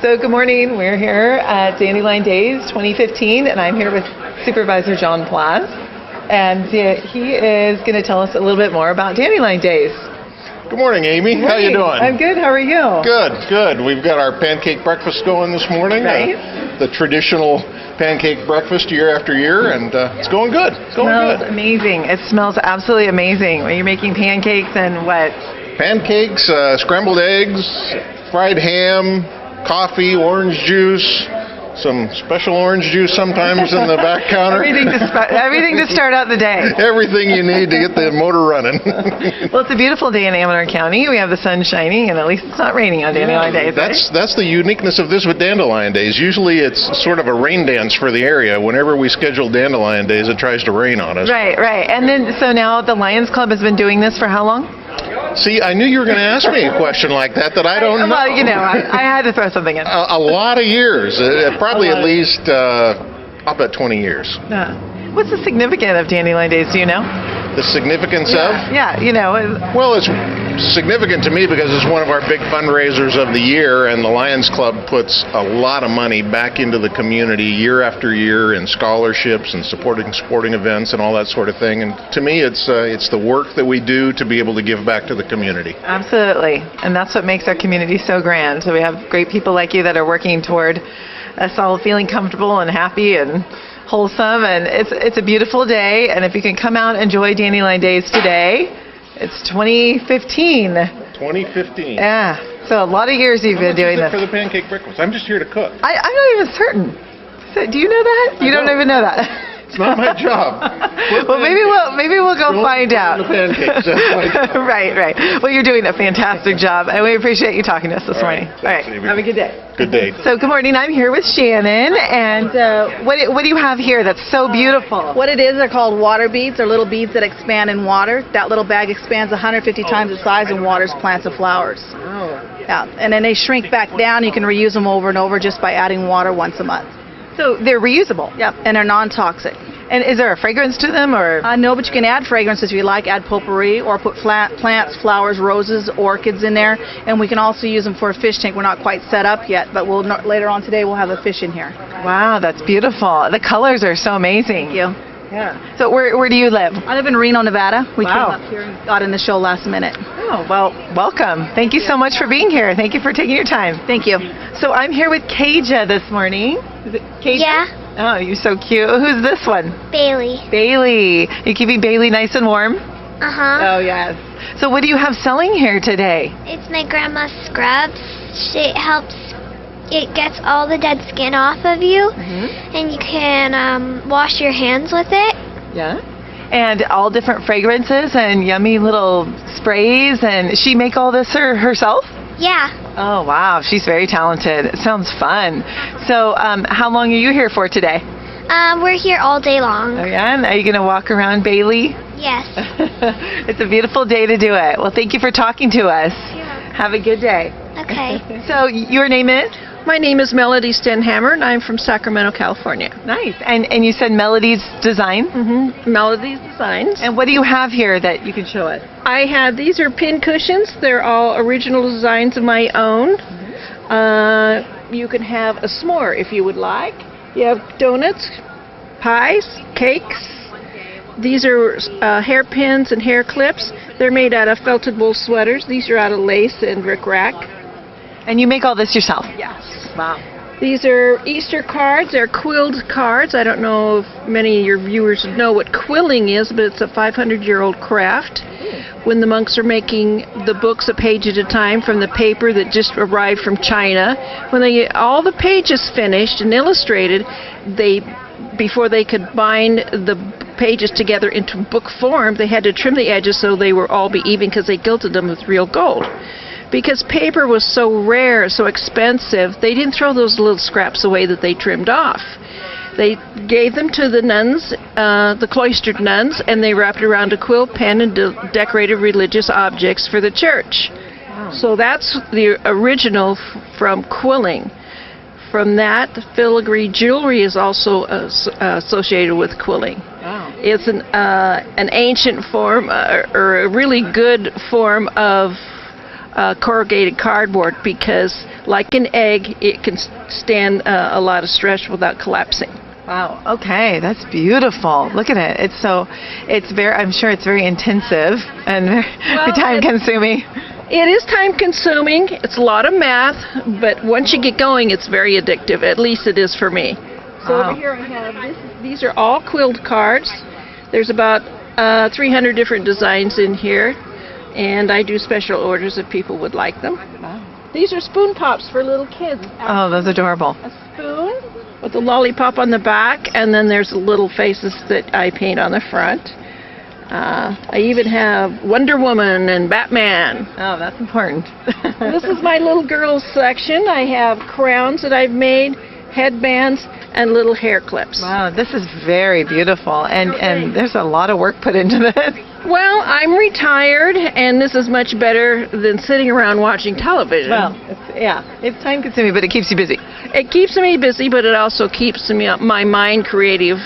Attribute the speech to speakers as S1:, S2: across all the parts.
S1: So good morning. We're here at Dandelion Days 2015, and I'm here with Supervisor John Plath. And he is going to tell us a little bit more about Dandelion Days.
S2: Good morning, Amy.
S1: Good morning.
S2: How you doing?
S1: I'm good. How are you?
S2: Good. We've got our pancake breakfast going this morning.
S1: Right.
S2: The traditional pancake breakfast year after year, and it's going good. It's going
S1: Smells
S2: good.
S1: amazing. It smells absolutely amazing. When you're making pancakes and what?
S2: Pancakes, scrambled eggs, fried ham, coffee, orange juice, some special orange juice sometimes in the back counter.
S1: Everything to start out the day.
S2: Everything you need to get the motor running.
S1: Well, it's a beautiful day in Amador County. We have the sun shining, and at least it's not raining on Dandelion Days.
S2: That's the uniqueness of this with Dandelion Days. Usually it's sort of a rain dance for the area. Whenever we schedule Dandelion Days, it tries to rain on us.
S1: Right. And then, so now the Lions Club has been doing this for how long?
S2: See, I knew you were going to ask me a question like that I don't know.
S1: Well, I had to throw something in.
S2: A lot of years. Probably at least, I'll bet 20 years.
S1: What's the significance of Dandelion Days? Do you know?
S2: The significance of?
S1: Yeah,
S2: Well, it's significant to me because it's one of our big fundraisers of the year, and the Lions Club puts a lot of money back into the community year after year in scholarships and supporting sporting events and all that sort of thing. And to me, it's the work that we do to be able to give back to the community.
S1: Absolutely. And that's what makes our community so grand. So we have great people like you that are working toward us all feeling comfortable and happy and wholesome, and it's a beautiful day, and if you can come out and enjoy Dandelion Days today. It's 2015.
S2: 2015.
S1: Yeah, so a lot of years you've been doing this.
S2: For the pancake breakfast, I'm just here to cook.
S1: I'm not even certain. So, do you know that? You don't even know that.
S2: It's not my job.
S1: Well, maybe we'll go find out.
S2: The pancakes. That's my job.
S1: Right. Well, you're doing a fantastic job, and we appreciate you talking to us this morning. All right. Have a good day.
S2: Good day.
S1: So, good morning. I'm here with Shannon, and what do you have here that's so beautiful?
S3: What it is, they're called water beads. They're little beads that expand in water. That little bag expands 150 times the size and waters plants and flowers.
S1: Oh.
S3: Yeah, and then they shrink back down. You can reuse them over and over just by adding water once a month.
S1: So they're reusable?
S3: Yep, and they're non-toxic.
S1: And is there a fragrance to them, or?
S3: No, but you can add fragrances if you like. Add potpourri or put plants, flowers, roses, orchids in there. And we can also use them for a fish tank. We're not quite set up yet, but later on today we'll have a fish in here.
S1: Wow, that's beautiful. The colors are so amazing.
S3: Thank you.
S1: Yeah. So where do you live?
S3: I live in Reno, Nevada. We
S1: Wow.
S3: came up here and got in the show last minute.
S1: Oh, well, welcome. Thank you so much for being here. Thank you for taking your time.
S3: Thank you.
S1: So I'm here with Kaja this morning. Is it Kaja?
S4: Yeah.
S1: Oh, you're so cute. Who's this one?
S4: Bailey.
S1: Bailey. You keeping Bailey nice and warm?
S4: Uh-huh.
S1: Oh, yes. So what do you have selling here today?
S4: It's my grandma's scrubs. It gets all the dead skin off of you, and you can wash your hands with it.
S1: Yeah. And all different fragrances and yummy little sprays. And she make all this herself?
S4: Yeah.
S1: Oh, wow. She's very talented. It sounds fun. So how long are you here for today?
S4: We're here all day long.
S1: Oh, yeah? And are you going to walk around, Bailey?
S4: Yes.
S1: It's a beautiful day to do it. Well, thank you for talking to us. Have a good day.
S4: Okay.
S1: So your name is?
S5: My name is Melody Stenhammer, and I'm from Sacramento, California.
S1: Nice. And you said Melody's Design?
S5: Mm-hmm. Melody's Designs.
S1: And what do you have here that you can show us?
S5: I have, these are pin cushions. They're all original designs of my own. You can have a s'more if you would like. You have donuts, pies, cakes. These are hairpins and hair clips. They're made out of felted wool sweaters. These are out of lace and rickrack.
S1: And you make all this yourself?
S5: Yes.
S1: Wow.
S5: These are Easter cards. They're quilled cards. I don't know if many of your viewers know what quilling is, but it's a 500-year-old craft. When the monks are making the books a page at a time from the paper that just arrived from China, when they get all the pages finished and illustrated, before they could bind the pages together into book form, they had to trim the edges so they were all be even because they gilded them with real gold. Because paper was so rare, so expensive, they didn't throw those little scraps away that they trimmed off. They gave them to the nuns, the cloistered nuns, and they wrapped around a quill pen and decorated religious objects for the church. Wow. So that's the original from quilling. From that, filigree jewelry is also associated with quilling. Wow. It's an ancient form, or a really good form of corrugated cardboard, because like an egg, it can stand a lot of stress without collapsing.
S1: Wow. Okay, that's beautiful. Look at it. I'm sure it's very intensive and very time consuming.
S5: It is time consuming. It's a lot of math, but once you get going, it's very addictive. At least it is for me. So
S1: Wow.
S5: over here I have these are all quilled cards. There's about 300 different designs in here, and I do special orders if people would like them.
S1: Wow.
S5: These are spoon pops for little kids.
S1: Oh, that's adorable.
S5: A spoon with a lollipop on the back, and then there's little faces that I paint on the front. I even have Wonder Woman and Batman.
S1: Oh, that's important.
S5: This is my little girls section. I have crowns that I've made, headbands, and little hair clips.
S1: Wow, this is very beautiful, and there's a lot of work put into this.
S5: Well, I'm retired, and this is much better than sitting around watching television.
S1: Well, it's time consuming, but it keeps you busy.
S5: It keeps me busy, but it also keeps my mind creative,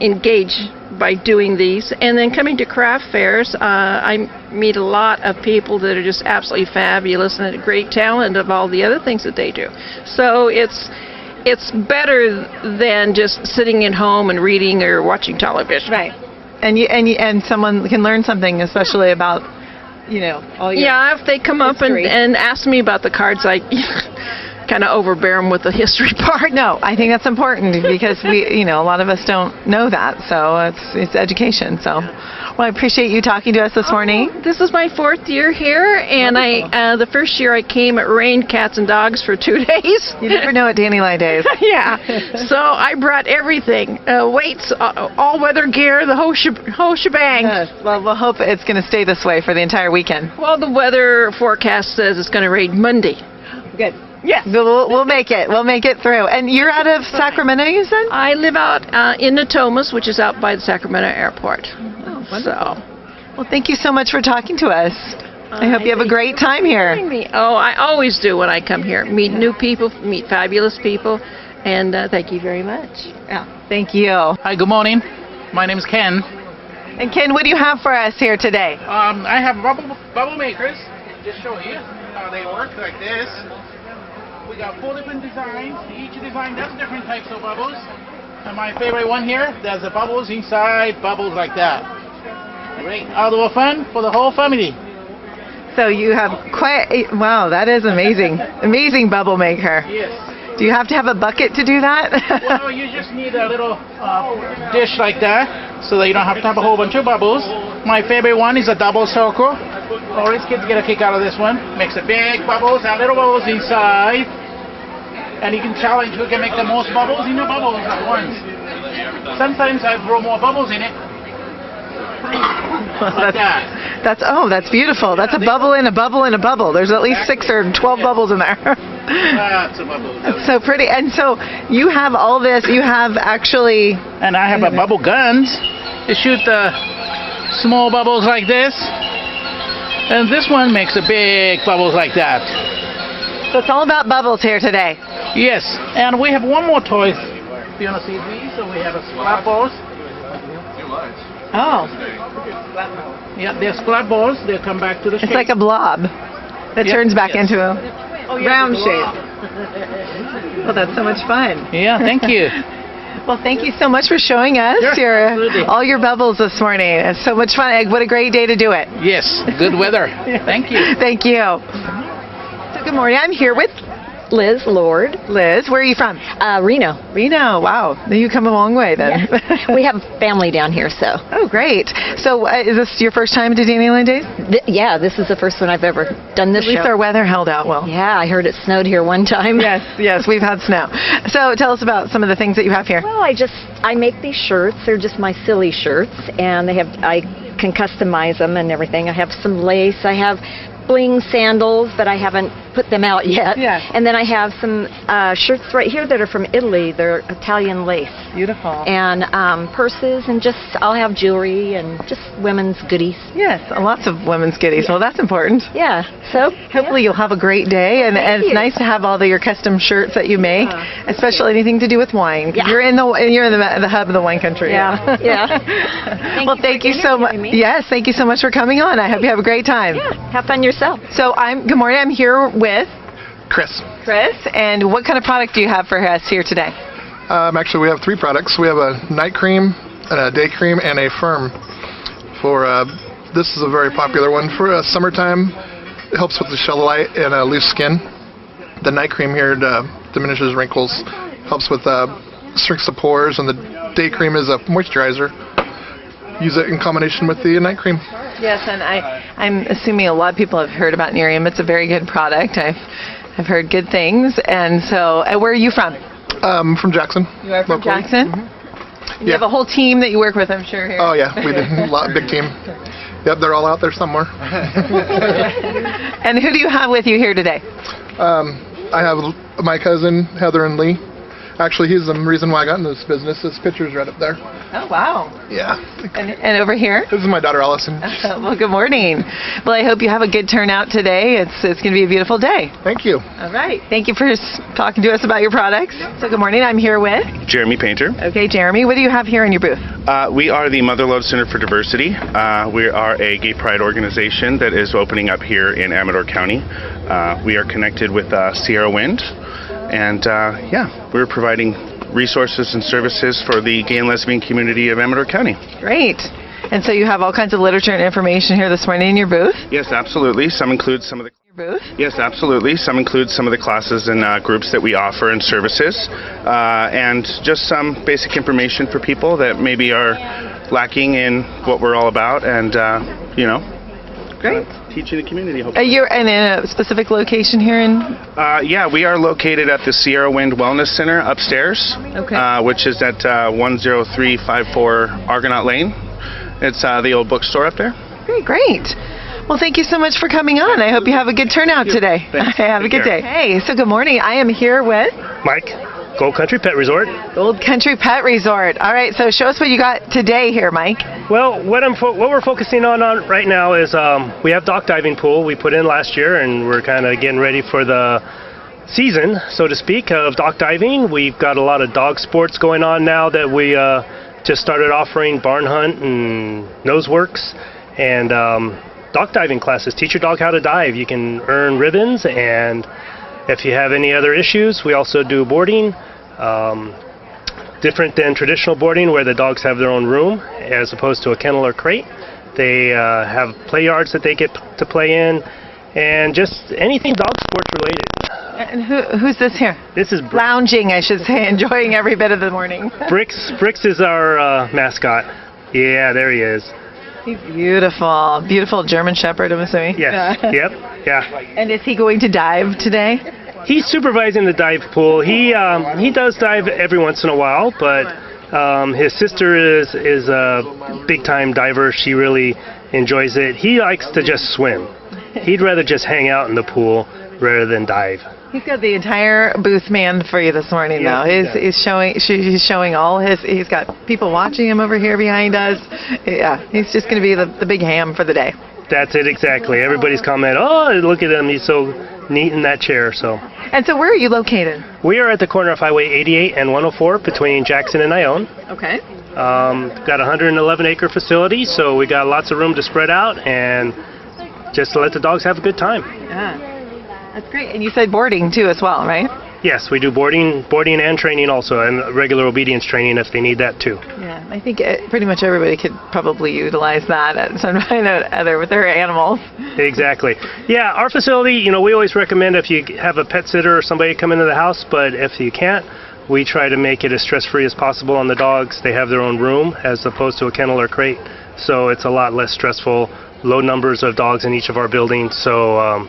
S5: engaged by doing these. And then coming to craft fairs, I meet a lot of people that are just absolutely fabulous and a great talent of all the other things that they do. So it's better than just sitting at home and reading or watching television.
S1: Right. And someone can learn something, especially about, all your
S5: if they come up and ask me about the cards, I kind of overbear them with the history part.
S1: No, I think that's important because a lot of us don't know that, so it's education. So, well, I appreciate you talking to us this morning.
S5: This is my 4th year here, and the first year I came, it rained cats and dogs for 2 days.
S1: You never know at Dandelion Days.
S5: Yeah, so I brought everything, weights, all-weather gear, the whole shebang.
S1: Yes. Well, we'll hope it's going to stay this way for the entire weekend.
S5: Well, the weather forecast says it's going to rain Monday.
S1: Good.
S5: Yes.
S1: We'll make it. We'll make it through. And you're out of Sacramento, you said?
S5: I live out in Natomas, which is out by the Sacramento airport.
S1: Oh, wonderful. Well, thank you so much for talking to us. I hope you have a great time here.
S5: Oh, I always do when I come here. Meet new people, meet fabulous people, and thank you very much.
S1: Yeah. Thank you.
S6: Hi, good morning. My name is Ken.
S1: And Ken, what do you have for us here today?
S6: I have bubble makers. Just show you how they work like this. We got 4 different designs. Each design does different types of bubbles. And my favorite one here, there's the bubbles inside, bubbles like that. Great outdoor fun for the whole family.
S1: So you have wow, that is amazing. Amazing bubble maker.
S6: Yes.
S1: Do you have to have a bucket to do that?
S6: Well, you just need a little dish like that so that you don't have to have a whole bunch of bubbles. My favorite one is a double circle. All these kids get a kick out of this one. Makes a big bubbles and little bubbles inside. And you can challenge who can make the most bubbles in the bubbles at once. Sometimes I throw more bubbles in it. Like that.
S1: That's beautiful. That's a bubble in a bubble in a bubble. There's at least 6 or 12 bubbles in there.
S6: Lots of bubbles.
S1: That's so pretty. And so you have all this. You have actually.
S6: And I have a bubble guns to shoot the small bubbles like this. And this one makes a big bubbles like that.
S1: So it's all about bubbles here today.
S6: Yes, and we have one more toy. Do you want to see these? So we have a splat balls.
S1: Oh.
S6: Yeah, they're splat balls. They'll come back to the shape.
S1: It's like a blob that turns back into a round shape. Well, that's so much fun.
S6: Yeah, thank you.
S1: Well, thank you so much for showing us all your bubbles this morning. It's so much fun. What a great day to do it.
S6: Yes, good weather. Thank you.
S1: Thank you. So good morning. I'm here with
S7: Liz Lord.
S1: Liz. Where are you from?
S7: Reno.
S1: Reno. Wow. You come a long way then.
S7: Yeah. We have family down here, so.
S1: Oh, great. So is this your first time to Dandelion Days?
S7: Yeah, this is the first one I've ever done this
S1: At least
S7: show.
S1: our weather held out well.
S7: Yeah, I heard it snowed here one time.
S1: Yes, we've had snow. So tell us about some of the things that you have here.
S7: Well, I make these shirts. They're just my silly shirts, and I can customize them and everything. I have some lace. I have bling sandals, but I haven't put them out yet.
S1: Yeah.
S7: And then I have some shirts right here that are from Italy. They're Italian lace.
S1: Beautiful.
S7: And purses, and I'll have jewelry and just women's goodies.
S1: Yes, lots of women's goodies. Well, that's important.
S7: Yeah. So
S1: hopefully you'll have a great day, and it's nice to have all your custom shirts that you make, especially anything to do with wine.
S7: Yeah.
S1: You're in the hub of the wine country.
S7: Yeah. Yeah.
S1: Well, thank you so much. Yes, thank you so much for coming on. I hope you have a great time.
S7: Yeah. Have fun yourself.
S1: So good morning. I'm here with
S8: Chris.
S1: Chris, and what kind of product do you have for us here today?
S8: Actually, we have 3 products. We have a night cream, a day cream, and a firm. This is a very popular one for summertime. It helps with the cellulite and loose skin. The night cream here diminishes wrinkles, helps with shrinks the pores, and the day cream is a moisturizer. Use it in combination with the night cream.
S1: Yes, and I'm assuming a lot of people have heard about Nerium. It's a very good product. I've heard good things. And so, where are you from?
S8: From Jackson.
S1: You are from
S8: locally.
S1: Jackson? You have a whole team that you work with, I'm sure. Here.
S8: Oh yeah, we do. Big team. Yep, they're all out there somewhere.
S1: And who do you have with you here today?
S8: I have my cousin Heather and Lee. Actually, he's the reason why I got into this business. This picture's right up there.
S1: Oh, wow.
S8: Yeah.
S1: And over here?
S8: This is my daughter Allison.
S1: Well, good morning. Well, I hope you have a good turnout today. It's going to be a beautiful day.
S8: Thank you.
S1: All right. Thank you for talking to us about your products. So good morning. I'm here with
S9: Jeremy Painter.
S1: Okay, Jeremy. What do you have here in your booth?
S9: We are the Motherlode Center for Diversity. We are a gay pride organization that is opening up here in Amador County. We are connected with Sierra Wind. And we're providing resources and services for the gay and lesbian community of Amador County.
S1: Great. And so you have all kinds of literature and information here this morning in your booth?
S9: Yes, absolutely. Some include some of the
S1: booth?
S9: Yes, absolutely. Some include some of the classes and groups that we offer and services, and just some basic information for people that maybe are lacking in what we're all about, and
S1: Great.
S9: Teaching the community. Hopefully.
S1: You're in a specific location here in?
S9: We are located at the Sierra Wind Wellness Center upstairs, which is at 10354 Argonaut Lane. It's the old bookstore up there.
S1: Great. Well, thank you so much for coming on. I hope you have a good turnout today. Have a good day. Hey, so good morning. I am here with
S10: Mike, Gold Country Pet Resort.
S1: Gold Country Pet Resort. All right, so show us what you got today here, Mike.
S10: Well, what we're focusing on right now is we have dock diving pool we put in last year, and we're kind of getting ready for the season, so to speak, of dock diving. We've got a lot of dog sports going on now that we just started offering barn hunt and nose works and dock diving classes. Teach your dog how to dive. You can earn ribbons, and if you have any other issues, we also do boarding. Different than traditional boarding where the dogs have their own room as opposed to a kennel or crate. They have play yards that they get to play in, and just anything dog sports related.
S1: And who's this here?
S10: This is
S1: lounging, I should say, enjoying every bit of the morning.
S10: Bricks is our mascot. Yeah, there he is.
S1: He's beautiful. Beautiful German Shepherd, I'm assuming.
S10: Yes. Yep. Yeah.
S1: And is he going to dive today?
S10: He's supervising the dive pool. He does dive every once in a while, but his sister is a big time diver. She really enjoys it. He likes to just swim. He'd rather just hang out in the pool rather than dive.
S1: He's got the entire booth manned for you this morning, though. He's showing all his. He's got people watching him over here behind us. Yeah, he's just going to be the big ham for the day.
S10: That's it, exactly. Everybody's commenting, "Oh, look at him! He's so neat in that chair." So.
S1: And so, where are you located?
S10: We are at the corner of Highway 88 and 104 between Jackson and Ione.
S1: Okay.
S10: Got a 111-acre facility, so we got lots of room to spread out and just to let the dogs have a good time.
S1: Yeah. That's great. And you said boarding, too, as well, right?
S10: Yes, we do boarding and training also, and regular obedience training if they need that, too.
S1: Yeah, I think pretty much everybody could probably utilize that at some point or other with their animals.
S10: Exactly. Yeah, our facility, we always recommend if you have a pet sitter or somebody come into the house, but if you can't, we try to make it as stress-free as possible on the dogs. They have their own room as opposed to a kennel or crate, so it's a lot less stressful. Low numbers of dogs in each of our buildings, so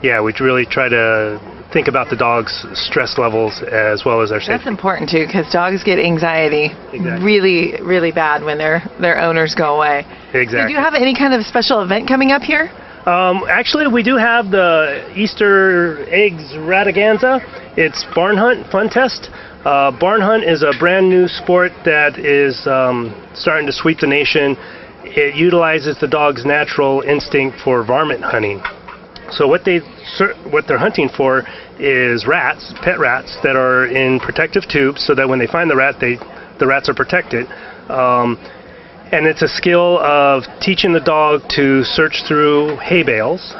S10: we really try to think about the dog's stress levels as well as their safety.
S1: That's important too, because dogs get anxiety really, really bad when their owners go away.
S10: Exactly.
S1: So do you have any kind of special event coming up here?
S10: Actually, we do have the Easter eggs rataganza. It's barn hunt fun test. Barn hunt is a brand new sport that is starting to sweep the nation. It utilizes the dog's natural instinct for varmint hunting. So what they're hunting for is rats, pet rats, that are in protective tubes, so that when they find the rat, the rats are protected. And it's a skill of teaching the dog to search through hay bales,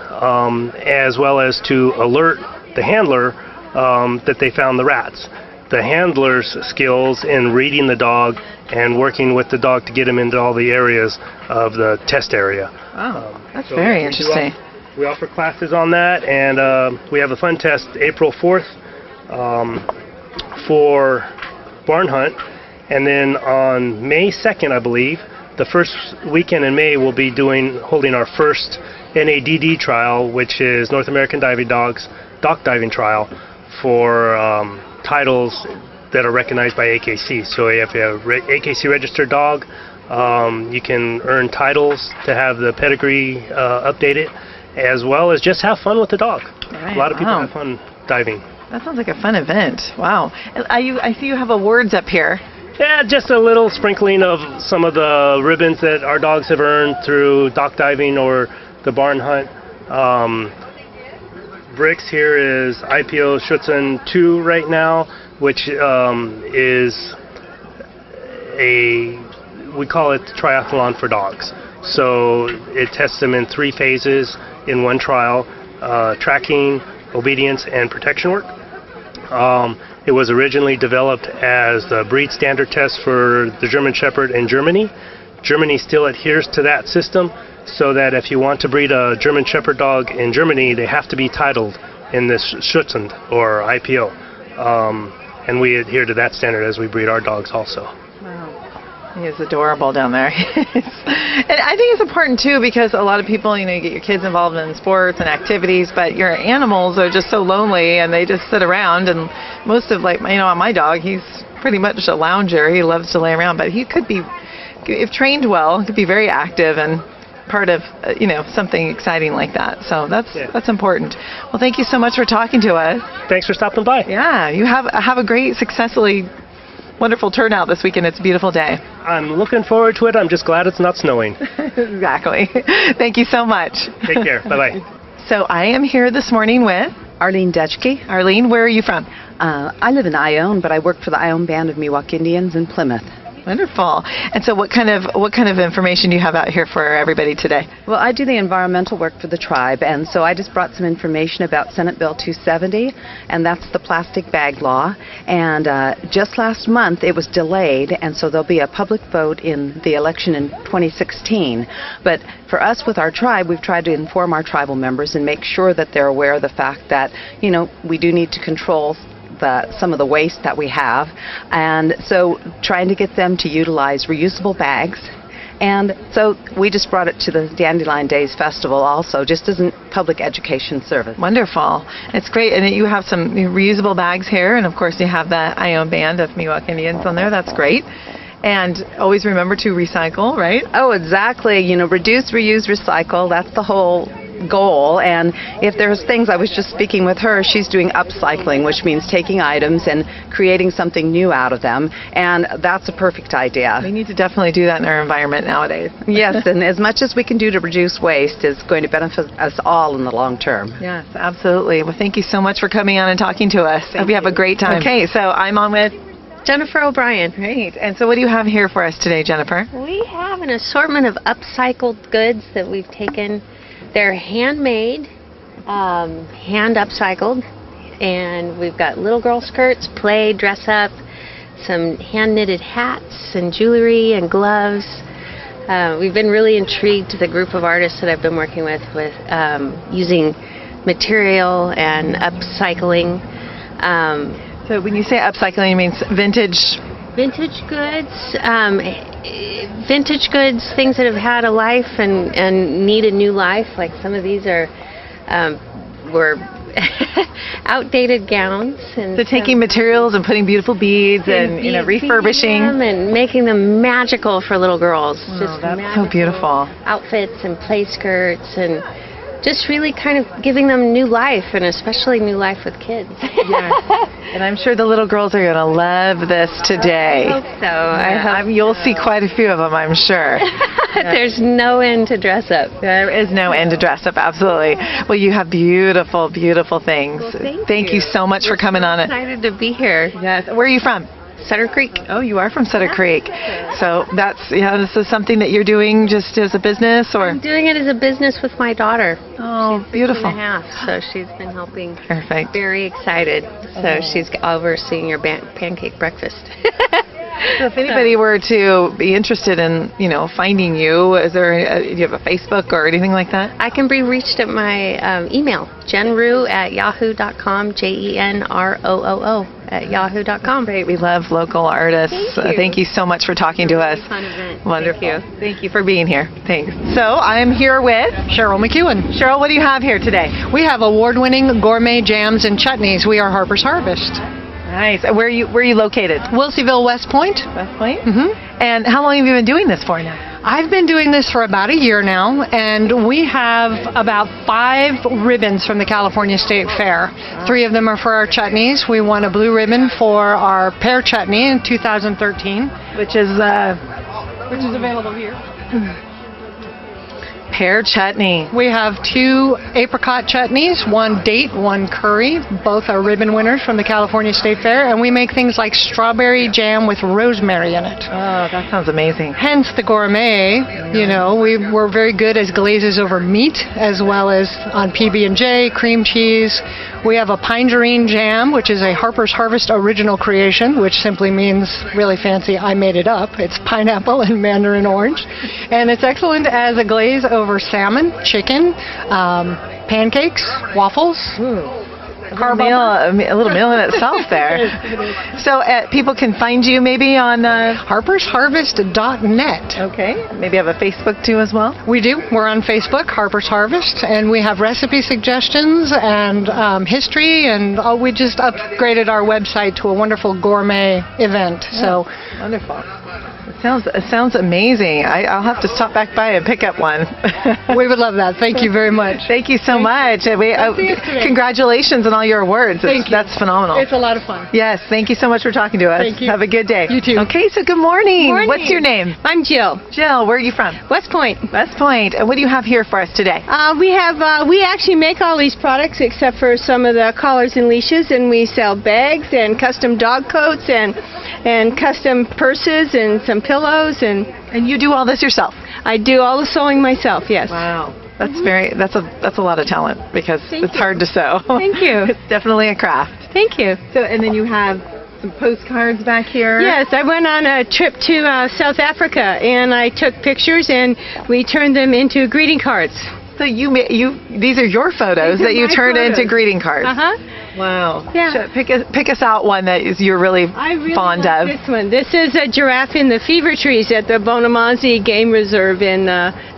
S10: as well as to alert the handler that they found the rats. The handler's skills in reading the dog and working with the dog to get him into all the areas of the test area.
S1: Wow, that's very interesting.
S10: We offer classes on that, and we have a fun test April 4th for barn hunt, and then on May 2nd, I believe, the first weekend in May, we'll be holding our first NADD trial, which is North American Diving Dogs Dock Diving Trial for titles that are recognized by AKC. So if you have AKC registered dog, you can earn titles to have the pedigree updated, as well as just have fun with the dog.
S1: Right.
S10: A lot of people have fun diving.
S1: That sounds like a fun event. Wow. I see you have awards up here.
S10: Yeah, just a little sprinkling of some of the ribbons that our dogs have earned through dock diving or the barn hunt. Bricks here is IPO Schutzen 2 right now, which is we call it triathlon for dogs. So it tests them in 3 phases in one trial: tracking, obedience, and protection work. It was originally developed as the breed standard test for the German Shepherd in Germany. Germany still adheres to that system, so that if you want to breed a German Shepherd dog in Germany, they have to be titled in this Schutzen or IPO. And we adhere to that standard as we breed our dogs also.
S1: He is adorable down there. And I think it's important too, because a lot of people, you get your kids involved in sports and activities, but your animals are just so lonely and they just sit around. And most of my dog, he's pretty much a lounger. He loves to lay around, but he could be, if trained well, could be very active and part of something exciting like that. So that's important. Well, thank you so much for talking to us.
S10: Thanks for stopping by.
S1: Yeah, you have a great, successfully wonderful turnout this weekend. It's a beautiful day.
S10: I'm looking forward to it. I'm just glad it's not snowing.
S1: Exactly. Thank you so much.
S10: Take care. Bye-bye.
S1: So I am here this morning with
S11: Arlene Dutchke.
S1: Arlene, where are you from?
S11: I live in Ione, but I work for the Ione Band of Miwok Indians in Plymouth.
S1: Wonderful. And so what kind of information do you have out here for everybody today?
S11: Well, I do the environmental work for the tribe, and so I just brought some information about Senate Bill 270, and that's the plastic bag law. And just last month it was delayed, and so there'll be a public vote in the election in 2016. But for us with our tribe, we've tried to inform our tribal members and make sure that they're aware of the fact that, we do need to control some of the waste that we have, and so trying to get them to utilize reusable bags. And so we just brought it to the Dandelion Days festival also, just as a public education service.
S1: Wonderful. It's great. And you have some reusable bags here, and of course you have the Ione Band of Miwok Indians on there. That's great. And always remember to recycle, right?
S11: Oh, exactly. Reduce, reuse, recycle. That's the whole goal. And if there's things, I was just speaking with her, she's doing upcycling, which means taking items and creating something new out of them. And that's a perfect idea.
S1: We need to definitely do that in our environment nowadays.
S11: Yes, and as much as we can do to reduce waste is going to benefit us all in the long term.
S1: Yes, absolutely. Well, thank you so much for coming on and talking to us. Hope you have a great time. Okay, so I'm on with
S12: Jennifer O'Brien.
S1: Great. And so what do you have here for us today, Jennifer?
S12: We have an assortment of upcycled goods that we've taken. They're handmade, hand upcycled, and we've got little girl skirts, play, dress up, some hand knitted hats and jewelry and gloves. We've been really intrigued, the group of artists that I've been working with using material and upcycling.
S1: So when you say upcycling, you mean vintage?
S12: Vintage goods, things that have had a life and need a new life. Like some of these were outdated gowns. And
S1: so taking materials and putting beautiful beads and refurbishing
S12: them and making them magical for little girls.
S1: Oh, just that's so beautiful.
S12: Outfits and play skirts and just really kind of giving them new life, and especially new life with kids.
S1: Yes. And I'm sure the little girls are going to love this today.
S12: I hope so.
S1: You'll see quite a few of them, I'm sure.
S12: There's no end to dress up.
S1: There is no end to dress up, absolutely. Well, you have beautiful, beautiful things.
S12: Well,
S1: thank you so much for coming on.
S12: Excited to be here.
S1: Yes. Where are you from?
S12: Sutter Creek.
S1: Oh, you are from Sutter Creek. So this is something that you're doing just as a business, or?
S12: I'm doing it as a business with my daughter.
S1: Oh,
S12: she's
S1: beautiful.
S12: 2 and a half, so she's been helping.
S1: Perfect.
S12: Very excited. So she's overseeing your pancake breakfast.
S1: So if anybody were to be interested in, finding you, do you have a Facebook or anything like that?
S12: I can be reached at my email, jenroo@yahoo.com, JENROOO@yahoo.com.
S1: Great. We love local artists. Thank you so much for talking to us.
S12: Fun event.
S1: Wonderful. Thank you for being here. Thanks. So I'm here with
S13: Cheryl McEwen.
S1: Cheryl. What do you have here today?
S13: We have award-winning gourmet jams and chutneys. We are Harper's Harvest.
S1: Nice. Where are you located?
S13: Wilseyville, West Point.
S1: West Point? Mm-hmm. And how long have you been doing this for now?
S13: I've been doing this for about a year now, and we have about 5 ribbons from the California State Fair. 3 of them are for our chutneys. We won a blue ribbon for our pear chutney in 2013,
S1: which is
S13: available here.
S1: Pear chutney.
S13: We have 2 apricot chutneys, 1 date, 1 curry. Both are ribbon winners from the California State Fair, and we make things like strawberry jam with rosemary in it.
S1: Oh, that sounds amazing.
S13: Hence the gourmet. We're very good as glazes over meat, as well as on PB&J, cream cheese. We have a pingerine jam, which is a Harper's Harvest original creation, which simply means, really fancy, I made it up. It's pineapple and mandarin orange. And it's excellent as a glaze over salmon, chicken, pancakes, waffles.
S1: A little meal in itself there. So people can find you maybe on
S13: harpersharvest.net.
S1: Okay. Maybe have a Facebook too as well?
S13: We do. We're on Facebook, Harper's Harvest, and we have recipe suggestions and history, and we just upgraded our website to a wonderful gourmet event. So
S1: wonderful. It sounds amazing. I'll have to stop back by and pick up one.
S13: We would love that. Thank you very much.
S1: Thank you so much. Congratulations on all your awards.
S13: Thank you.
S1: That's phenomenal.
S13: It's a lot of fun.
S1: Yes. Thank you so much for talking to us.
S13: Thank you.
S1: Have a good day.
S13: You too.
S1: Okay, so good morning.
S14: Morning.
S1: What's your name?
S14: I'm Jill.
S1: Jill, where are you from?
S14: West Point.
S1: West Point. And what do you have here for us today?
S14: We actually make all these products except for some of the collars and leashes, and we sell bags and custom dog coats and custom purses and some pillows and
S1: you do all this yourself?
S14: I do all the sewing myself, yes.
S1: Wow. That's that's a lot of talent because it's hard to sew.
S14: Thank you.
S1: It's definitely a craft.
S14: Thank you.
S1: So and then you have some postcards back here.
S14: Yes, I went on a trip to South Africa and I took pictures and we turned them into greeting cards.
S1: So these are your photos that you turned into greeting cards. Wow.
S14: Yeah.
S1: Pick us out one that you're really fond of.
S14: This one. This is a giraffe in the fever trees at the Bonamazi Game Reserve in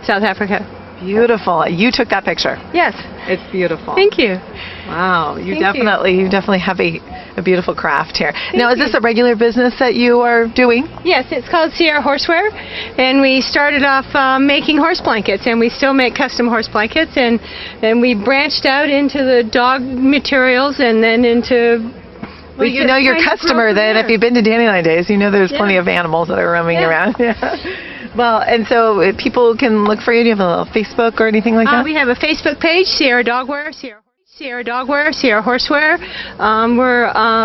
S14: South Africa.
S1: Beautiful. You took that picture.
S14: Yes.
S1: It's beautiful.
S14: Thank you.
S1: Wow. You definitely have a beautiful craft here. Now, is this a regular business that you are doing?
S14: Yes, it's called Sierra Horseware, and we started off making horse blankets, and we still make custom horse blankets, and we branched out into the dog materials and then into...
S1: Well, you know your customer then. If you've been to Dandelion Days, you know there's plenty of animals that are roaming around. Well, and so people can look for you. Do you have a little Facebook or anything like that?
S14: We have a Facebook page, Sierra Dogwear, Sierra Dogwear, Sierra Horseware.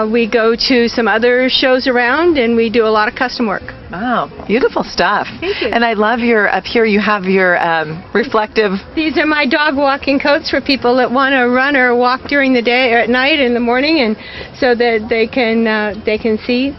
S14: We go to some other shows around, and we do a lot of custom work.
S1: Wow, beautiful stuff.
S14: Thank you.
S1: And I love up here you have your reflective...
S14: These are my dog walking coats for people that want to run or walk during the day or at night, in the morning, and so that they can see.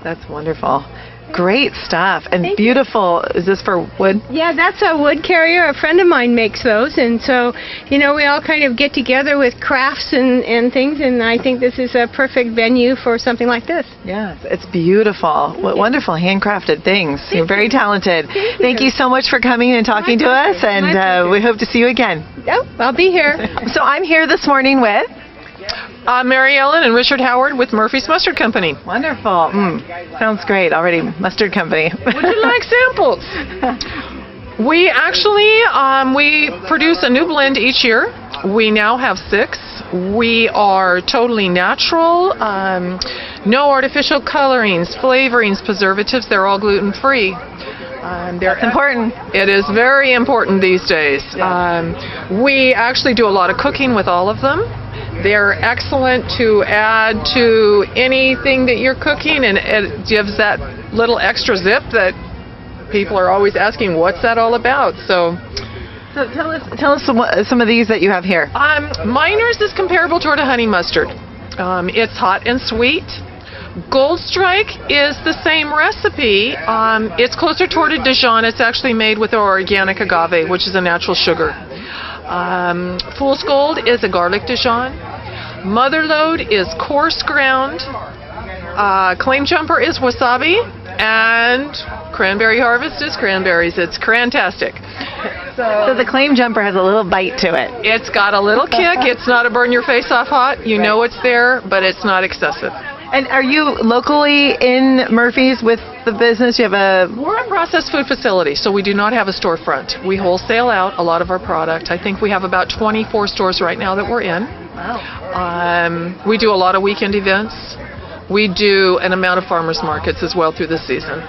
S1: That's wonderful. Great stuff and beautiful. Is this for wood?
S14: Yeah, that's a wood carrier. A friend of mine makes those, and so we all kind of get together with crafts and things, and I think this is a perfect venue for something like this.
S1: Yes, it's beautiful. What wonderful handcrafted things. You're very talented. Thank you so much for coming and talking to us, and we hope to see you again.
S14: Oh, I'll be here.
S1: So I'm here this morning with
S15: Mary Ellen and Richard Howard with Murphy's Mustard Company.
S1: Wonderful. Sounds great already. Mustard Company.
S15: Would you like samples? We actually we produce a new blend each year. We now have 6. We are totally natural, no artificial colorings, flavorings, preservatives. They're all gluten-free.
S1: That's important.
S15: It is very important these days. We actually do a lot of cooking with all of them. They're excellent to add to anything that you're cooking, and it gives that little extra zip that people are always asking, what's that all about? So
S1: tell us some of these that you have here.
S15: Miners is comparable toward a honey mustard. It's hot and sweet. Gold Strike is the same recipe. It's closer toward a Dijon. It's actually made with organic agave, which is a natural sugar. Fool's Gold is a garlic Dijon. Motherlode is coarse ground. Claim Jumper is wasabi. And Cranberry Harvest is cranberries. It's crantastic.
S1: So the Claim Jumper has a little bite to it.
S15: It's got a little kick. It's not a burn your face off hot. You know it's there, but it's not excessive.
S1: And are you locally in Murphy's with the business? We're
S15: a processed food facility, so we do not have a storefront. We wholesale out a lot of our product. I think we have about 24 stores right now that we're in. Wow. We do a lot of weekend events. We do an amount of farmers markets as well through the season.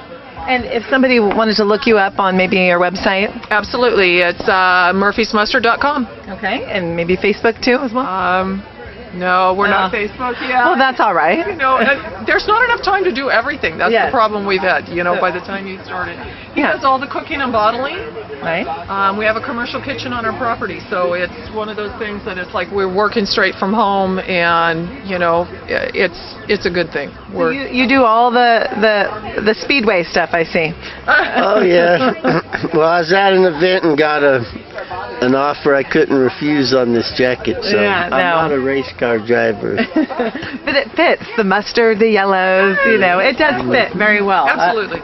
S1: And if somebody wanted to look you up on maybe your website?
S15: Absolutely. It's murphysmustard.com.
S1: Okay. And maybe Facebook too as well?
S15: No, we're not Facebook yet.
S1: Well, that's all right.
S15: There's not enough time to do everything. That's the problem we've had, by the time you started. He does all the cooking and bottling.
S1: Right.
S15: We have a commercial kitchen on our property, so it's one of those things that it's like we're working straight from home, and, it's a good thing.
S1: So you do all the Speedway stuff, I see.
S16: Oh, yeah. Well, I was at an event and got an offer I couldn't refuse on this jacket, so I'm not a race car driver.
S1: But it fits, the mustard, the yellows, it does fit very well.
S15: Absolutely.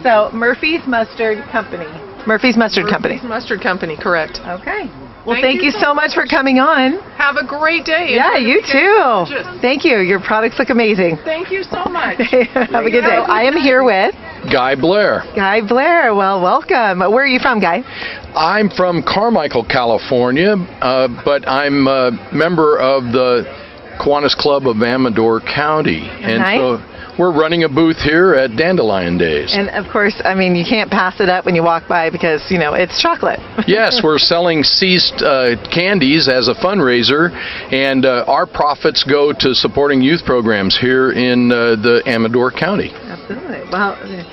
S1: So Murphy's Mustard Company. Murphy's Mustard Company.
S15: Murphy's Mustard Company, correct.
S1: Okay. Well, thank you so much for coming on.
S15: Have a great day.
S1: Yeah, you too. Thank you. Your products look amazing.
S15: Thank you so much.
S1: Have a good day. I am here with
S17: Guy Blair.
S1: Guy Blair. Well, welcome. Where are you from, Guy?
S17: I'm from Carmichael, California, but I'm a member of the Kiwanis Club of Amador County. And so we're running a booth here at Dandelion Days.
S1: And of course, you can't pass it up when you walk by because, it's chocolate.
S17: Yes, we're selling seized candies as a fundraiser, and our profits go to supporting youth programs here in the Amador County.
S1: Absolutely. Well, and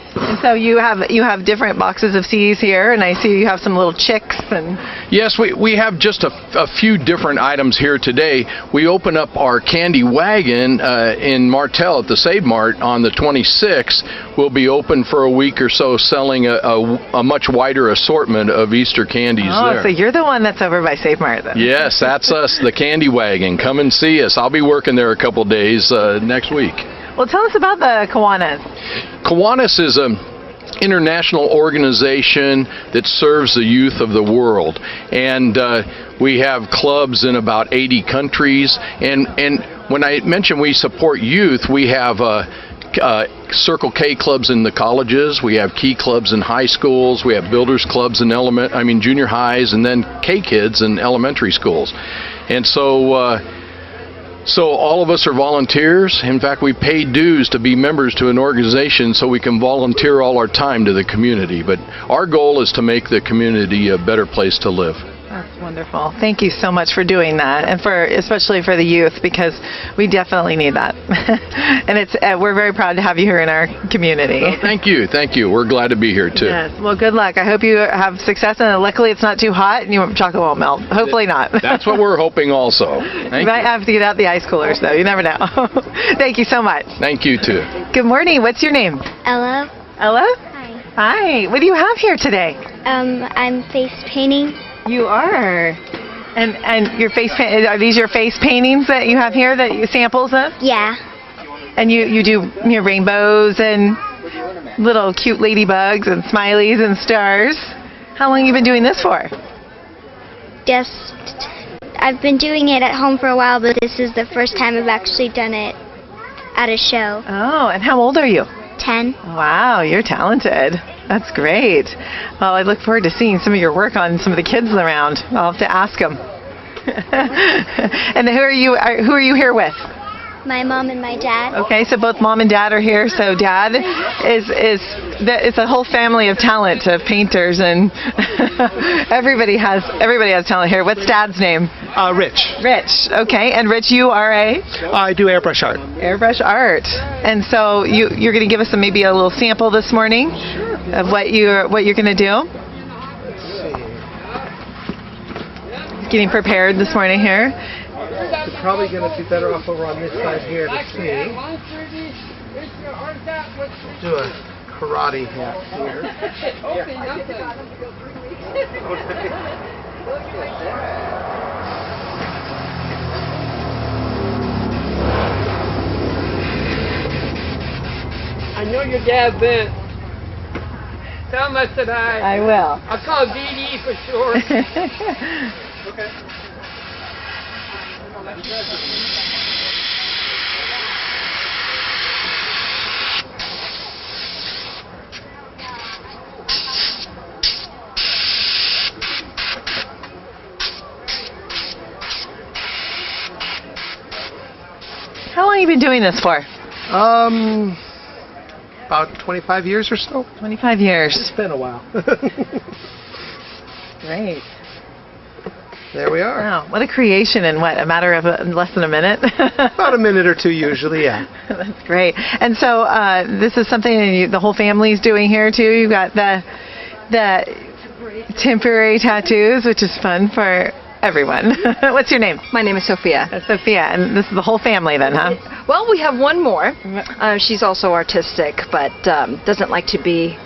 S1: so you have different boxes of C's here, and I see you have some little chicks and.
S17: Yes, we have just a few different items here today. We open up our candy wagon in Martell at the Save Mart on the 26th. We'll be open for a week or so, selling a much wider assortment of Easter candies there.
S1: So you're the one that's over by Save Mart then.
S17: Yes, that's us, the candy wagon. Come and see us. I'll be working there a couple days next week.
S1: Well, tell us about the Kiwanis.
S17: Kiwanis is an international organization that serves the youth of the world, and we have clubs in about 80 countries. And when I mention we support youth, we have Circle K clubs in the colleges, we have Key clubs in high schools, we have Builders clubs in junior highs, and then K kids in elementary schools. And so all of us are volunteers. In fact, we pay dues to be members to an organization so we can volunteer all our time to the community. But our goal is to make the community a better place to live.
S1: That's wonderful. Thank you so much for doing that, and especially for the youth, because we definitely need that. And we're very proud to have you here in our community.
S17: Well, thank you. We're glad to be here too.
S1: Yes. Well, good luck. I hope you have success, and luckily it's not too hot and your chocolate won't melt. Hopefully not.
S17: That's what we're hoping also.
S1: You might have to get out the ice coolers though. You never know. Thank you so much.
S17: Thank you too.
S1: Good morning. What's your name?
S4: Ella.
S1: Ella?
S4: Hi.
S1: Hi. What do you have here today?
S4: I'm face painting.
S1: You are. And your are these your face paintings that you have here, samples of?
S4: Yeah.
S1: And you do rainbows and little cute ladybugs and smileys and stars. How long have you been doing this for?
S4: I've been doing it at home for a while, but this is the first time I've actually done it at a show.
S1: Oh, and how old are you?
S4: 10.
S1: Wow, you're talented. That's great. Well, I look forward to seeing some of your work on some of the kids around. I'll have to ask them. And who are you here with?
S4: my mom and my dad.
S1: Okay, so both mom and dad are here. So dad it's a whole family of talent of painters, and everybody has talent here. What's dad's name?
S18: Rich.
S1: Rich. Okay, and Rich, you are a?
S18: I do airbrush art.
S1: Airbrush art. And so you're going to give us maybe a little sample this morning of what you're going to do. Getting prepared this morning here.
S18: You're probably going to be better off over on this side here to see. Do a karate hat here.
S19: I know your dad bent. Tell him I said hi.
S1: I will.
S19: I'll call DD for sure.
S18: Okay.
S1: How long have you been doing this for?
S18: About 25 years or so.
S1: 25 years.
S18: It's been a while.
S1: Great.
S18: There we are.
S1: Wow, what a creation in a matter of less than a minute?
S18: About a minute or two usually, yeah.
S1: That's great. And so this is something the whole family's doing here too. You've got the temporary tattoos, which is fun for everyone. What's your name?
S20: My name is Sophia.
S1: Sophia, and this is the whole family then, huh?
S20: Well, we have one more. She's also artistic, but doesn't like to be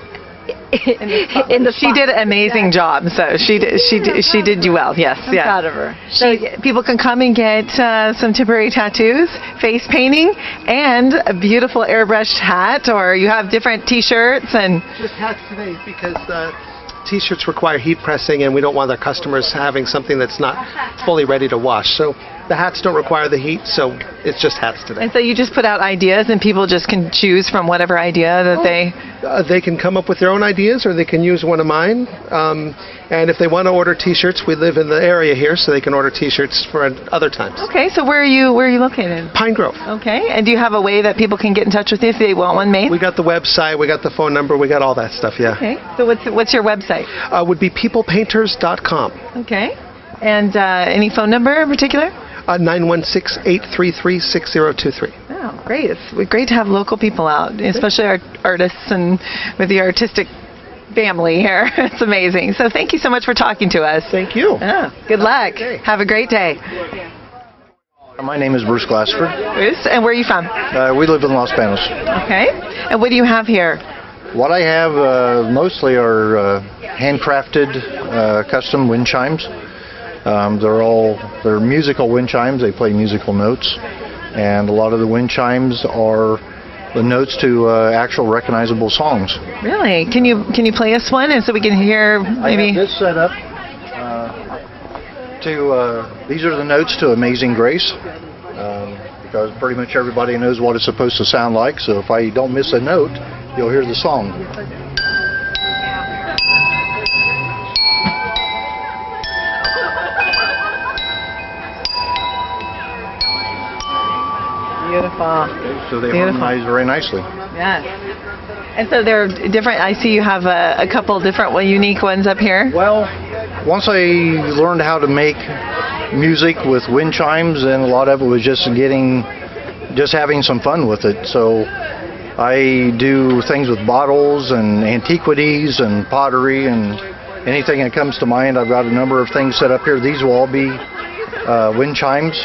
S20: in the
S1: She did an amazing job, so she did you well. Yes,
S20: I'm proud of her.
S1: So people can come and get some temporary tattoos, face painting, and a beautiful airbrushed hat, or you have different T-shirts and.
S18: Just hats today because T-shirts require heat pressing, and we don't want our customers having something that's not fully ready to wash. So the hats don't require the heat, so it's just hats today.
S1: And so you just put out ideas, and people just can choose from whatever idea that
S18: they can come up with their own ideas, or they can use one of mine. And if they want to order T-shirts, we live in the area here, so they can order T-shirts for other times.
S1: Okay, so where are you located?
S18: Pine Grove.
S1: Okay, and do you have a way that people can get in touch with you if they want one made?
S18: We got the website, we got the phone number, we got all that stuff. Yeah.
S1: Okay, so what's your website?
S18: Would be peoplepainters.com.
S1: Okay, and any phone number in particular?
S18: 916-833-6023.
S1: Oh, great! It's great to have local people out, especially our artists and with the artistic family here. It's amazing. So thank you so much for talking to us.
S18: Thank you.
S1: Good luck. Have a great day.
S21: My name is Bruce Glassford.
S1: Bruce, and where are you from?
S21: We live in Los Banos.
S1: Okay. And what do you have here?
S21: What I have mostly are handcrafted custom wind chimes. They're musical wind chimes. They play musical notes, and a lot of the wind chimes are the notes to actual recognizable songs.
S1: Really? Can you play us one, and so we can hear maybe?
S21: I have this set up these are the notes to Amazing Grace, because pretty much everybody knows what it's supposed to sound like. So if I don't miss a note, you'll hear the song.
S1: Beautiful.
S21: So they harmonize very nicely.
S1: Yes. And so they're different. I see you have a couple different unique ones up here.
S21: Well, once I learned how to make music with wind chimes, and a lot of it was just having some fun with it. So I do things with bottles and antiquities and pottery and anything that comes to mind. I've got a number of things set up here. These will all be wind chimes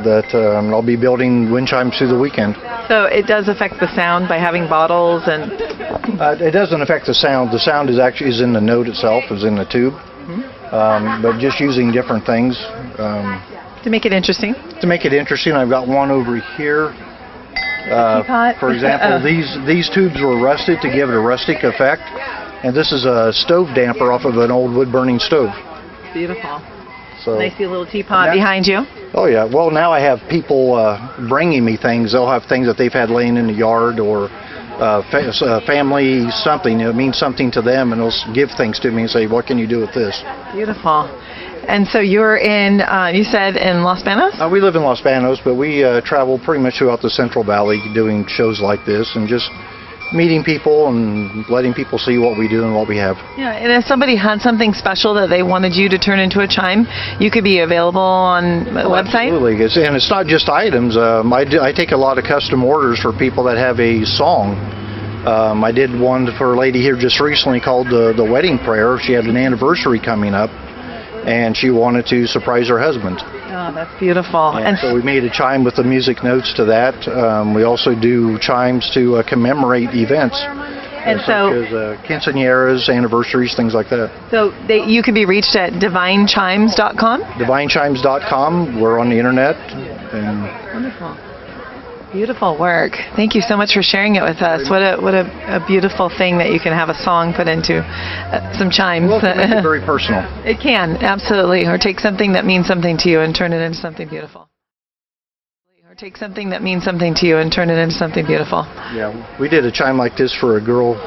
S21: that I'll be building wind chimes through the weekend.
S1: So it does affect the sound by having bottles and.
S21: It doesn't affect the sound. The sound is in the note itself, is in the tube. But just using different things
S1: to make it interesting.
S21: To make it interesting, I've got one over here. For example, these tubes were rusted to give it a rustic effect, and this is a stove damper off of an old wood-burning stove.
S1: Beautiful.
S21: So,
S1: and I see a little teapot behind you.
S21: Oh yeah. Well, now I have people bringing me things. They'll have things that they've had laying in the yard, or family something. It means something to them, and they'll give things to me and say, "What can you do with this?"
S1: Beautiful. And so you're in, you said in Los Banos?
S21: We live in Los Banos, but we travel pretty much throughout the Central Valley doing shows like this and just meeting people and letting people see what we do and what we have.
S1: Yeah, and if somebody had something special that they wanted you to turn into a chime, you could be available on the website?
S21: Absolutely, and it's not just items. I take a lot of custom orders for people that have a song. I did one for a lady here just recently called the Wedding Prayer. She had an anniversary coming up, and she wanted to surprise her husband.
S1: Oh, that's beautiful.
S21: And so we made a chime with the music notes to that. We also do chimes to commemorate events, such as quinceañeras, anniversaries, things like that.
S1: So you can be reached at divinechimes.com?
S21: Divinechimes.com. We're on the internet.
S1: Wonderful. Beautiful work. Thank you so much for sharing it with us. What a beautiful thing that you can have a song put into some chimes.
S21: Well, it can make it very personal.
S1: It can, absolutely. Or take something that means something to you and turn it into something beautiful. Take something that means something to you and turn it into something beautiful.
S21: Yeah, we did a chime like this for a girl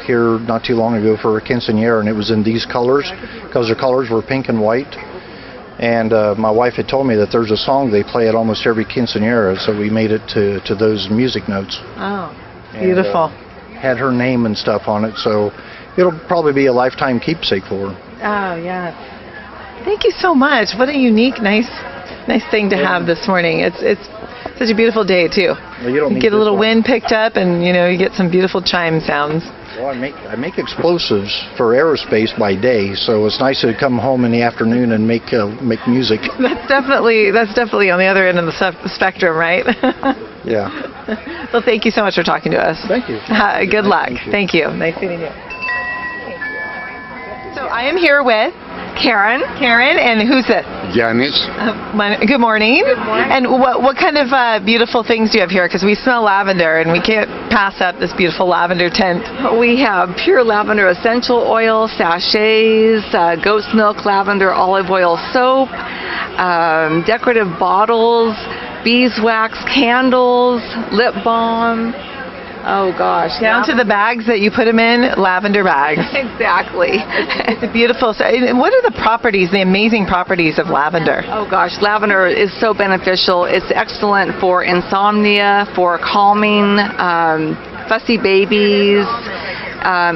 S21: here not too long ago for a quinceañera, and it was in these colors because her colors were pink and white. And my wife had told me that there's a song they play at almost every quinceañera, so we made it to those music notes.
S1: Oh, beautiful.
S21: And, had her name and stuff on it, so it'll probably be a lifetime keepsake for her.
S1: Oh, yes. Thank you so much. What a unique, nice thing to have this morning. It's such a beautiful day too.
S21: Well, you
S1: get a little wind picked up, and you get some beautiful chime sounds.
S21: Well, I make explosives for aerospace by day, so it's nice to come home in the afternoon and make music.
S1: That's definitely on the other end of the spectrum, right?
S21: Yeah.
S1: Well, thank you so much for talking to us.
S21: Thank you.
S1: Good luck. Thank you. Nice meeting you. So I am here with Karen, and who's this?
S2: Yanis.
S1: Good morning. Good morning. And what kind of beautiful things do you have here? Because we smell lavender, and we can't pass up this beautiful lavender tent.
S22: We have pure lavender essential oil, sachets, goat's milk lavender olive oil soap, decorative bottles, beeswax candles, lip balm. Oh gosh.
S1: Down to the bags that you put them in, lavender bags.
S22: Exactly.
S1: It's a beautiful. What are the properties, the amazing properties of lavender?
S22: Oh gosh, lavender is so beneficial. It's excellent for insomnia, for calming, fussy babies.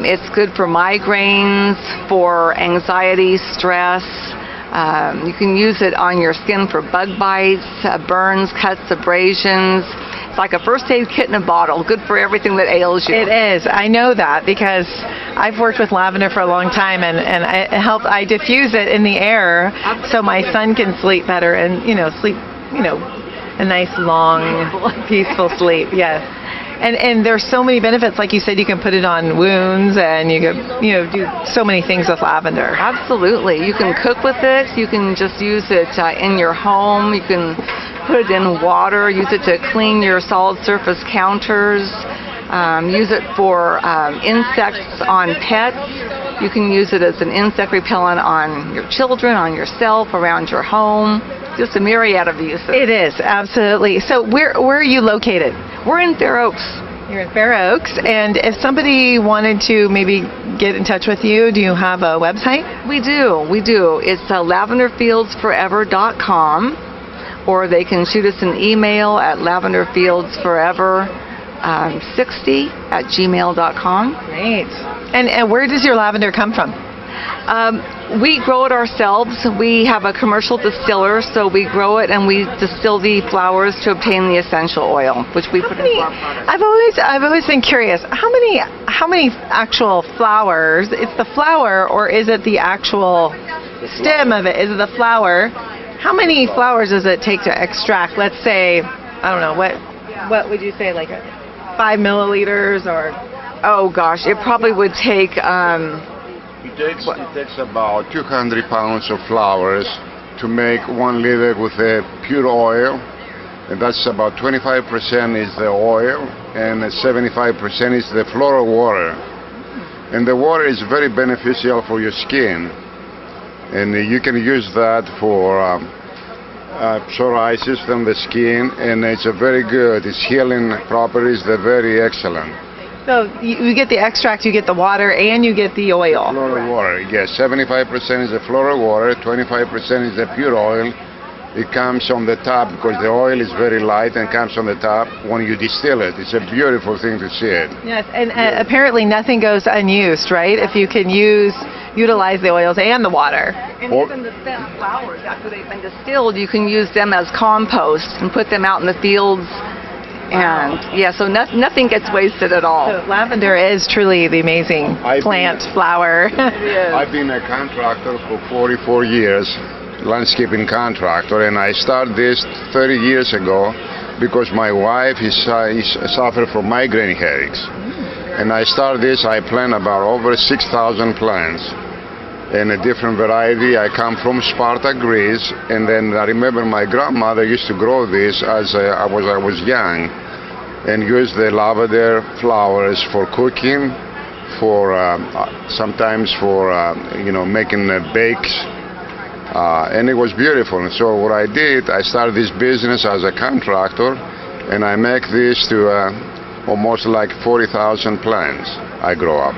S22: It's good for migraines, for anxiety, stress. You can use it on your skin for bug bites, burns, cuts, abrasions. It's like a first aid kit in a bottle, good for everything that ails you.
S1: It is. I know that because I've worked with lavender for a long time, and I diffuse it in the air so my son can sleep better and sleep a nice long peaceful sleep. Yes. And there's so many benefits, like you said. You can put it on wounds, and you can do so many things with lavender.
S22: Absolutely. You can cook with it. You can just use it in your home. You can put it in water. Use it to clean your solid surface counters. Use it for insects on pets. You can use it as an insect repellent on your children, on yourself, around your home. Just a myriad of uses.
S1: It is, absolutely. So where are you located?
S22: We're in Fair Oaks.
S1: You're in Fair Oaks. And if somebody wanted to maybe get in touch with you, do you have a website?
S22: We do. It's lavenderfieldsforever.com, or they can shoot us an email at lavenderfieldsforever60@gmail.com.
S1: Great. And where does your lavender come from?
S22: We grow it ourselves. We have a commercial distiller, so we grow it and we distill the flowers to obtain the essential oil, which we put in our products.
S1: I've always been curious. How many actual flowers? It's the flower, or is it the actual stem of it? Is it the flower? How many flowers does it take to extract? Let's say, I don't know, what would you say, like 5 milliliters or?
S22: Oh gosh, it probably would take.
S2: It takes about 200 pounds of flowers to make 1 liter with a pure oil, and that's about 25% is the oil and 75% is the floral water. And the water is very beneficial for your skin, and you can use that for psoriasis on the skin, and it's a very good. Its healing properties, they're very excellent.
S1: So you get the extract, you get the water, and you get the oil.
S2: Floral water, yes. 75% is the floral water, 25% is the pure oil. It comes on the top because the oil is very light and comes on the top when you distill it. It's a beautiful thing to see it.
S1: Yes, and apparently nothing goes unused, right? If you can utilize the oils and the water.
S22: And even the spent flowers, after they've been distilled, you can use them as compost and put them out in the fields. And yeah, so nothing gets wasted at all.
S1: So lavender is truly the amazing plant, flower.
S2: I've been a contractor for 44 years, landscaping contractor, and I started this 30 years ago because my wife suffered from migraine headaches. And I started this, I plant about over 6,000 plants in a different variety. I come from Sparta, Greece, and then I remember my grandmother used to grow this as I was young, and use the lavender flowers for cooking, for sometimes for making bakes, and it was beautiful. And so what I did, I started this business as a contractor, and I make this to almost like 40,000 plants I grow up.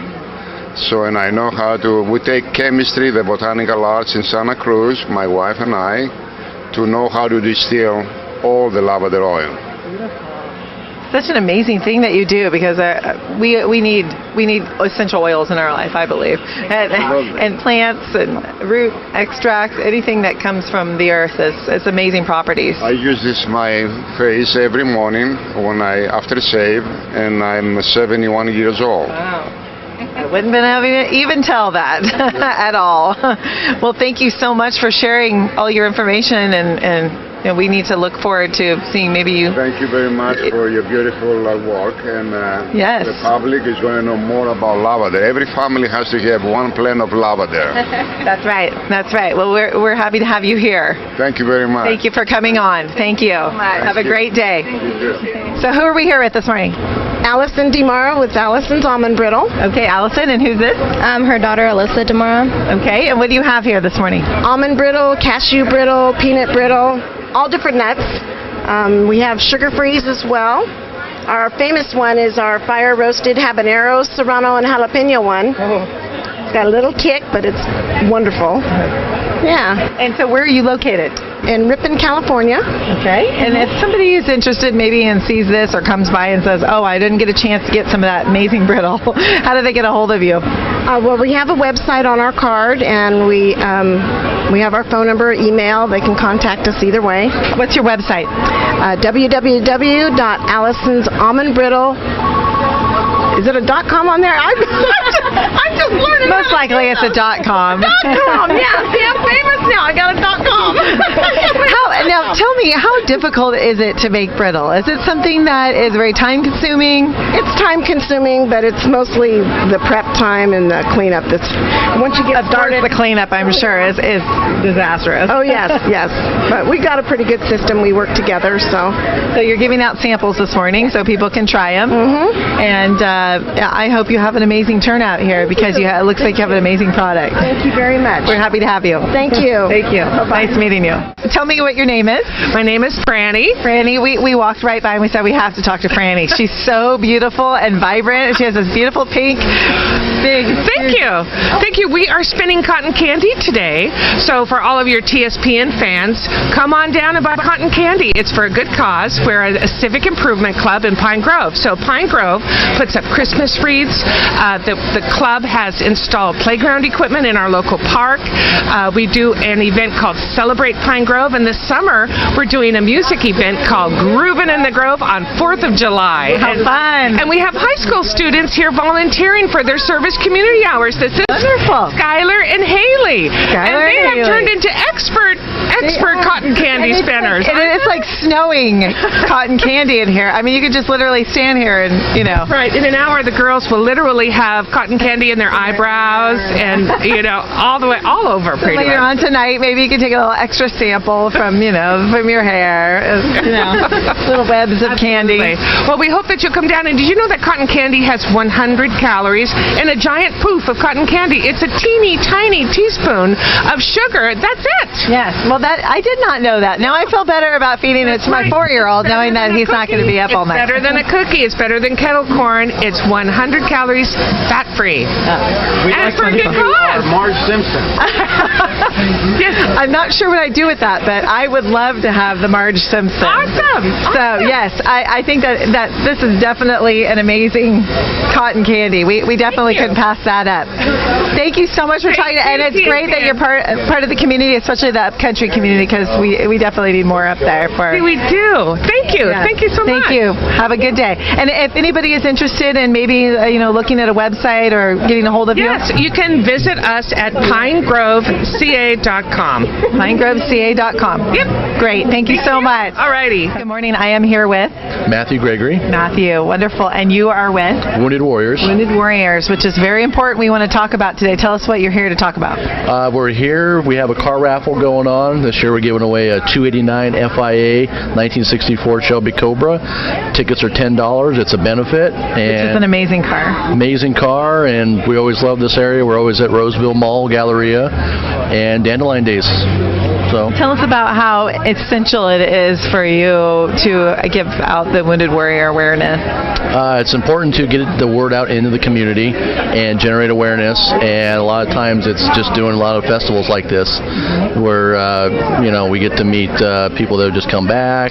S2: So, and I know how to, we take chemistry, the botanical arts in Santa Cruz, my wife and I, to know how to distill all the lavender oil.
S1: Such an amazing thing that you do, because we need essential oils in our life, I believe, and plants and root extracts, anything that comes from the earth is amazing properties.
S2: I use this my face every morning when after shave, and I'm 71 years old.
S1: Wow. I wouldn't have been able to even tell that at all. Well, thank you so much for sharing all your information, and we need to look forward to seeing maybe you.
S2: Thank you very much for your beautiful work, and
S1: yes.
S2: The public is going to know more about lavender. Every family has to have one plant of lavender.
S1: That's right. That's right. Well, we're happy to have you here.
S2: Thank you very much.
S1: Thank you for coming on. Thank you. Have a great day. So who are we here with this morning?
S3: Allison DeMara with Allison's Almond Brittle.
S1: Okay, Allison, and who's this?
S3: Her daughter, Alyssa DeMara.
S1: Okay, and what do you have here this morning?
S3: Almond brittle, cashew brittle, peanut brittle, all different nuts. We have sugar-frees as well. Our famous one is our fire-roasted habanero, serrano, and jalapeno one. It's got a little kick, but it's wonderful. Yeah.
S1: And so where are you located?
S3: In Ripon, California.
S1: Okay. And if somebody is interested maybe and sees this or comes by and says, oh, I didn't get a chance to get some of that amazing brittle, how do they get a hold of you?
S3: Well, we have a website on our card, and we have our phone number, email. They can contact us either way.
S1: What's your website?
S3: www.allisonsalmondbrittle. Is it a .com on there? I'm just learning.
S1: Most likely it's a .com.
S3: .com, yeah. See, I'm famous now. I got a .com.
S1: Now, tell me, how difficult is it to make brittle? Is it something that is very time-consuming?
S3: It's time-consuming, but it's mostly the prep time and the cleanup. That's once you get started.
S1: The cleanup, I'm sure, is disastrous.
S3: Oh yes, yes. But we got a pretty good system. We work together, so.
S1: So you're giving out samples this morning, so people can try them.
S3: Mm-hmm.
S1: And I hope you have an amazing turnout here, because it looks like you have an amazing product.
S3: Thank you very much.
S1: We're happy to have you.
S3: Thank you.
S1: Thank you.
S3: Bye-bye.
S1: Nice meeting you. Tell me what your name is.
S5: My name is Franny.
S1: Franny, we walked right by and we said we have to talk to Franny. She's so beautiful and vibrant. She has this beautiful pink big.
S5: Thank you. Thank you. We are spinning cotton candy today. So for all of your TSPN fans, come on down and buy cotton candy. It's for a good cause. We're a civic improvement club in Pine Grove. So Pine Grove puts up Christmas wreaths. The club has installed playground equipment in our local park. We do an event called Celebrate Pine Grove, and this summer we're doing a music event called Groovin' in the Grove on 4th of July.
S1: How fun.
S5: And we have high school students here volunteering for their service community hours. This is
S1: wonderful.
S5: Skylar and Haley. And they have turned into expert cotton candy spinners.
S1: It's like snowing cotton candy in here. I mean, you could just literally stand here and,
S5: Right. In an hour, the girls will literally have cotton candy in their eyebrows and, all over pretty much.
S1: Later on tonight, maybe you can take a little extra sample from your hair, little webs of candy.
S5: Well, we hope that you'll come down. And did you know that cotton candy has 100 calories and a giant poof of cotton candy? It's a teeny tiny teaspoon of sugar. That's it.
S1: Yes. Well, that I did not know that. Now I feel better about feeding it to my 4-year-old, knowing that he's not going to be up all night.
S5: It's better than a cookie. It's better than kettle corn. It's 100 calories, fat-free. And for a good cause.
S21: Marge Simpson.
S1: I'm not sure what I'd do with that, but I would love to have the Marge Simpson.
S5: Awesome.
S1: So yes, I think that this is definitely an amazing cotton candy. We definitely couldn't pass that up. Thank you so much for talking, and it's great that you're part of the community, especially the upcountry community, because we definitely need more up there.
S5: We do. Thank you.
S1: Yeah.
S5: Thank you so much.
S1: Thank you. Have a good day. And if anybody is interested in maybe looking at a website or getting a hold of you,
S5: yes, you can visit us at pinegroveca.com.
S1: pinegroveca.com.
S5: Yep.
S1: Great. Thank you so much.
S5: All righty.
S1: Good morning. I am here with
S6: Matthew Gregory.
S1: Matthew. Wonderful. And you are with
S6: Wounded Warriors.
S1: Wounded Warriors, which is very important. We want to talk about today. Tell us what you're here to talk about.
S6: We're here. We have a car raffle going on. This year we're giving away a 289 FIA 1964 Shelby Cobra. Tickets are $10. It's a benefit.
S1: Which is an amazing car.
S6: Amazing car, and we always love this area. We're always at Roseville Mall, Galleria, and Dandelion Days. So
S1: tell us about how essential it is for you to give out the Wounded Warrior awareness.
S6: It's important to get the word out into the community and generate awareness, and a lot of times it's just doing a lot of festivals like this where we get to meet people that have just come back,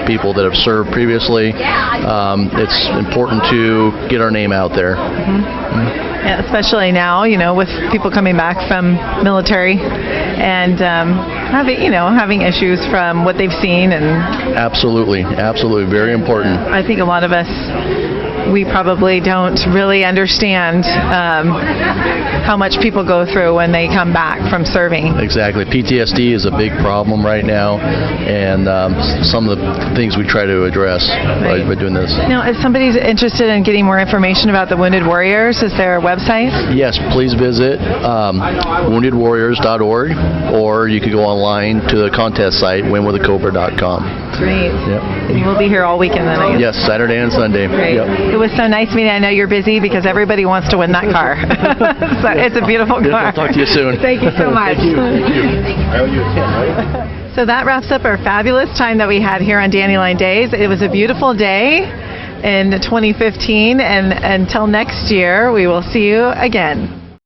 S6: people that have served previously. It's important to get our name out there.
S1: Yeah, especially now, with people coming back from military and having issues from what they've seen. And
S6: absolutely, very important.
S1: I think a lot of us, we probably don't really understand how much people go through when they come back from serving.
S6: Exactly. PTSD is a big problem right now, and some of the things we try to address by doing this.
S1: Now, if somebody's interested in getting more information about the Wounded Warriors, is there a website?
S6: Yes, please visit woundedwarriors.org, or you could go online to the contest site, winwithacobra.com.
S1: Great.
S6: Yep.
S1: And we'll be here all weekend then, I guess.
S6: Yes, Saturday and Sunday.
S1: Great.
S6: Yep.
S1: It was so nice meeting. I know you're busy because everybody wants to win that car. So it's a beautiful car.
S6: I'll talk to you soon.
S1: Thank you so much.
S6: Thank you. I owe you a 10, right?
S1: So that wraps up our fabulous time that we had here on Dandelion Days. It was a beautiful day in 2015, and until next year, we will see you again.